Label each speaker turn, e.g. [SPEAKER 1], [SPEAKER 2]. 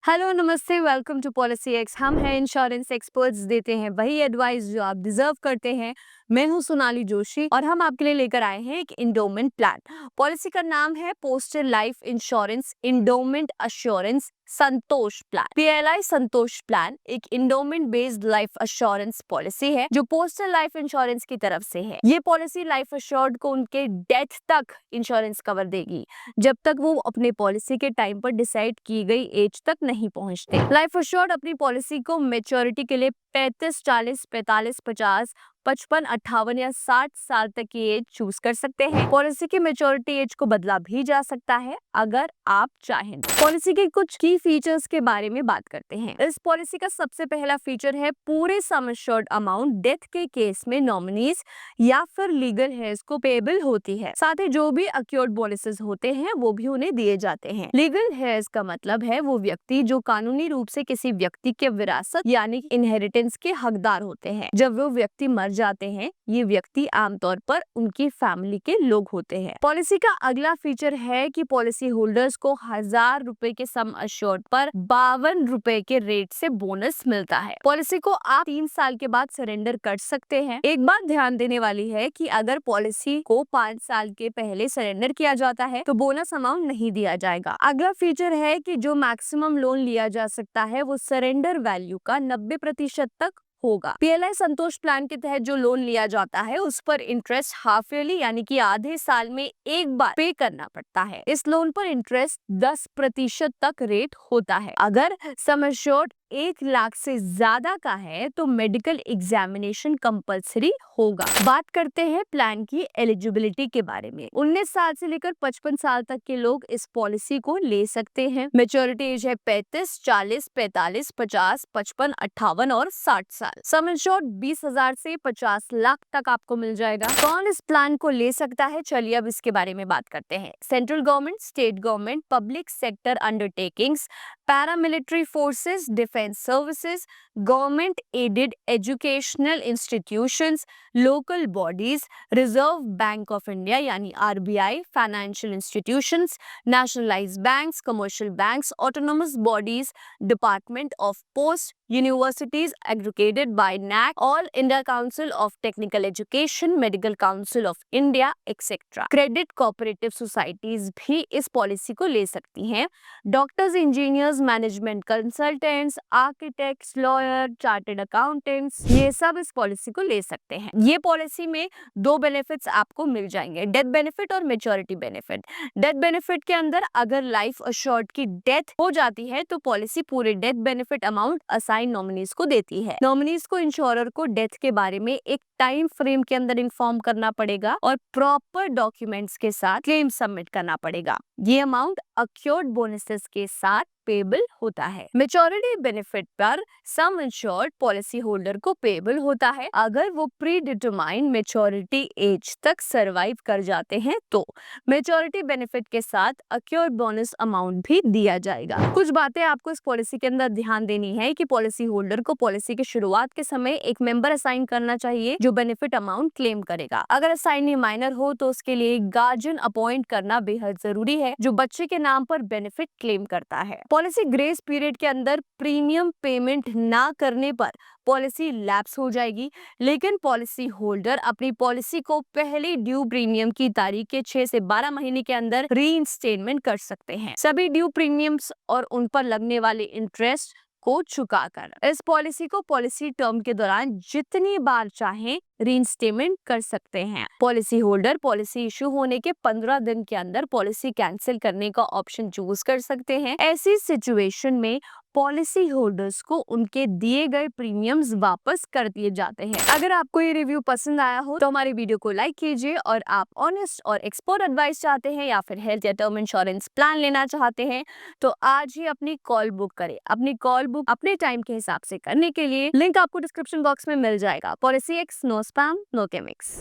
[SPEAKER 1] Hello नमस्ते, welcome to policy x. हम हैं इंश्योरेंस एक्सपर्ट्स, देते हैं वही एडवाइस जो आप डिजर्व करते हैं। मैं हूं सोनाली जोशी और हम आपके लिए लेकर आए हैं एक इंडोमेंट प्लान। पॉलिसी का नाम है postal life insurance endowment assurance Santosh plan. PLI Santosh plan एक endowment based life assurance policy है जो पोस्टल लाइफ इंश्योरेंस की तरफ से है। ये पॉलिसी लाइफ अश्योर्ड को उनके डेथ तक इंश्योरेंस कवर देगी, जब तक वो अपने पॉलिसी के टाइम पर डिसाइड की गई एज तक नहीं पहुंचते। लाइफ अश्योर्ड अपनी पॉलिसी को मेच्योरिटी के लिए 35, 40, 45, 50, 55, 58 या 60 साल तक की एज चूज कर सकते हैं। पॉलिसी की मेच्योरिटी एज को बदला भी जा सकता है अगर आप चाहें। पॉलिसी के कुछ की फीचर्स के बारे में बात करते हैं। इस पॉलिसी का सबसे पहला फीचर है पूरे सम एश्योर्ड अमाउंट डेथ के केस में नॉमिनीज या फिर लीगल हेयर्स को पेएबल होती है। साथ ही जो भी अक्योर्ड बोनसेस होते हैं वो भी उन्हें दिए जाते हैं। लीगल हेयर्स का मतलब है वो व्यक्ति जो कानूनी रूप से किसी व्यक्ति के विरासत यानी इनहेरिटेंस के हकदार होते हैं। जब वो व्यक्ति मर जाते हैं, ये व्यक्ति आमतौर पर उनकी फैमिली के लोग होते हैं। पॉलिसी का अगला फीचर है कि पॉलिसी होल्डर्स को 1000 रुपए के सम एश्योर्ड पर 52 रुपए के रेट से बोनस मिलता है। पॉलिसी को आप 3 साल के बाद सरेंडर कर सकते हैं। एक बात ध्यान देने वाली है कि अगर पॉलिसी को 5 साल के पहले सरेंडर किया जाता है तो बोनस अमाउंट नहीं दिया जाएगा। अगला फीचर है कि जो मैक्सिमम लोन लिया जा सकता है वो सरेंडर वैल्यू का 90% तक होगा। पीएलआई संतोष प्लान के तहत जो लोन लिया जाता है उस पर इंटरेस्ट हाफ ईयरली यानी कि आधे साल में एक बार पे करना पड़ता है। इस लोन पर इंटरेस्ट 10% तक रेट होता है। अगर सम एश्योर्ड 1 लाख से ज्यादा का है तो मेडिकल एग्जामिनेशन कंपलसरी होगा। बात करते हैं प्लान की एलिजिबिलिटी के बारे में। 19 साल से लेकर 55 साल तक के लोग इस पॉलिसी को ले सकते हैं। मेच्योरिटी एज है 35, 40, 45, 50, 55, 58 और 60 साल। सम एश्योर्ड 20,000 से 50 लाख तक आपको मिल जाएगा। कौन इस प्लान को ले सकता है, चलिए अब इसके बारे में बात करते हैं। Central government, state government, public sector undertakings, paramilitary forces, defence services, government aided educational institutions, local bodies, reserve bank of India यानी RBI, financial institutions, nationalised banks, commercial banks, autonomous bodies, department of post, universities aggregated by NAC, All India Council of Technical Education, Medical Council of India, etc. Credit cooperative societies भी इस policy को ले सकती हैं। Doctors, engineers, management consultants, architects, lawyer, chartered accountants, ये सब इस policy को ले सकते हैं। ये पॉलिसी में 2 बेनिफिट्स आपको मिल जाएंगे, डेथ बेनिफिट और मेच्योरिटी बेनिफिट। डेथ बेनिफिट के अंदर अगर लाइफ अश्योर्ड की डेथ हो जाती है तो पॉलिसी पूरे death benefit amount assign nominees को देती है। नॉमिनीज को इंश्योरर को डेथ के बारे में एक टाइम फ्रेम के अंदर इन्फॉर्म करना पड़ेगा और प्रॉपर डॉक्यूमेंट्स के साथ क्लेम सबमिट करना पड़ेगा। ये अमाउंट अक्योर्ड बोनसेस के साथ पेएबल होता है। मेच्योरिटी बेनिफिट पर सम इंश्योर्ड पॉलिसी होल्डर को पेएबल होता है अगर वो प्री डिटरमाइंड मेच्योरिटी एज तक सरवाइव कर जाते हैं तो मेच्योरिटी बेनिफिट के साथ अक्योर्ड बोनस अमाउंट भी दिया जाएगा। कुछ बातें आपको इस पॉलिसी के अंदर ध्यान देनी है कि पॉलिसी होल्डर को पॉलिसी के शुरुआत के समय एक मेंबर असाइन करना चाहिए जो बेनिफिट अमाउंट क्लेम करेगा। अगर असाइनी माइनर हो तो उसके लिए एक गार्जियन अपॉइंट करना बेहद जरूरी है जो बच्चे के नाम पर बेनिफिट क्लेम करता है। पॉलिसी ग्रेस पीरियड के अंदर प्रीमियम पेमेंट ना करने पर पॉलिसी लैप्स हो जाएगी, लेकिन पॉलिसी होल्डर अपनी पॉलिसी को पहले ड्यू प्रीमियम की तारीख के 6 से 12 महीने के अंदर रीइंस्टेटमेंट कर सकते हैं, सभी ड्यू प्रीमियम्स और उन पर लगने वाले इंटरेस्ट को चुकाकर। इस पॉलिसी को पॉलिसी टर्म के दौरान जितनी बार चाहें रीइंस्टेटमेंट कर सकते हैं। पॉलिसी होल्डर पॉलिसी इशू होने के 15 दिन के अंदर पॉलिसी कैंसिल करने का ऑप्शन चूज कर सकते हैं। ऐसी सिचुएशन में पॉलिसी होल्डर्स को उनके दिए गए प्रीमियम्स वापस कर दिए जाते हैं। अगर आपको ये रिव्यू पसंद आया हो तो हमारे वीडियो को लाइक कीजिए और आप ऑनेस्ट और एक्सपर्ट एडवाइस चाहते हैं या फिर हेल्थ या टर्म इंश्योरेंस प्लान लेना चाहते हैं तो आज ही अपनी कॉल बुक करें। अपनी कॉल बुक अपने टाइम के हिसाब से करने के लिए लिंक आपको डिस्क्रिप्शन बॉक्स में मिल जाएगा। पॉलिसी एक्स, नो स्पैम, नो केमिक्स।